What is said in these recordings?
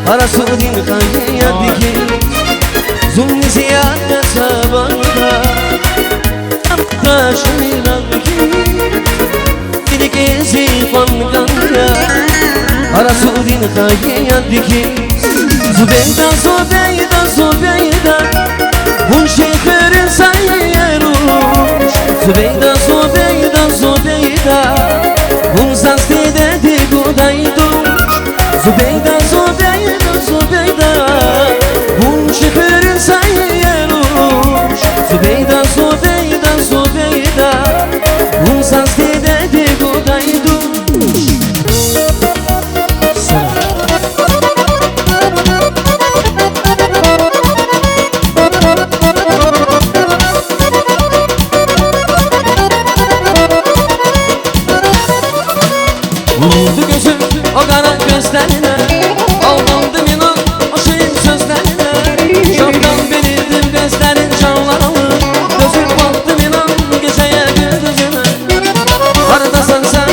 Arasudin kayıyadiki Zulmi ziyaret sabahda Taşıranki Dilik ezi fanganya Arasudin kayıyadiki Zubeyda, Zubeyda, Zubeyda Hun şehrin sayıruş Zubeyda, Zubeyda, Zubeyda Hun zastide digudayduş Zubeyda, Zubeyda, Zubeyda Hun şehrin sayıruş Zubeyda, Zubeyda, Zubeyda Hun zastide digudayduş Vurdu gözüm o kara gözlerine Aldandım inan o şirin sözlerine Şaptan belirdim gözlerin çağlarını Gözüm baktım inan geceye gündüzüne Aradasın sen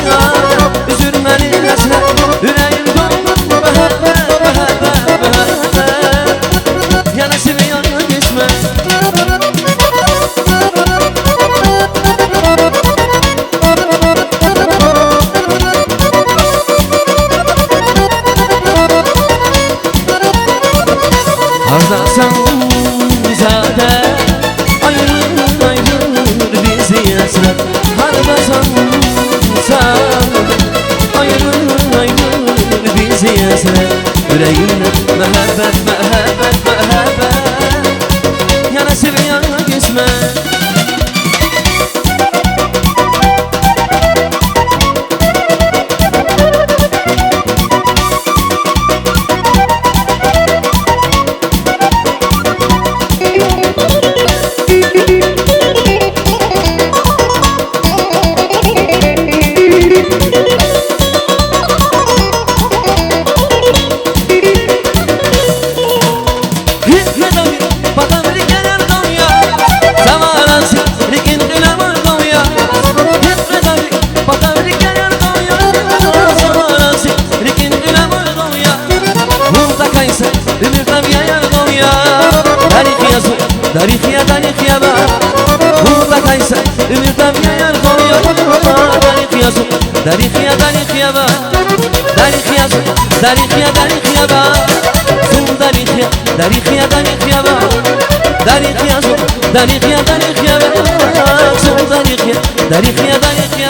üzülmeli nesle Yüreğim doldu behebe behebe behebe Yanasını yana geçme Ardasan zade ayrılır ayrılır bizi hasret Ardasan zade ayrılır ayrılır bizi hasret Yüreğimde mehabbet mehabbet mehabbet Yana sevi yana geçme Darıkya darıkya ba Burada kaysa ümirdam yayar koyuyor Darıkya su darıkya darıkya ba Darıkya su darıkya darıkya ba Su darıkya darıkya darıkya ba Darıkya su darıkya darıkya ba Su darıkya darıkya darıkya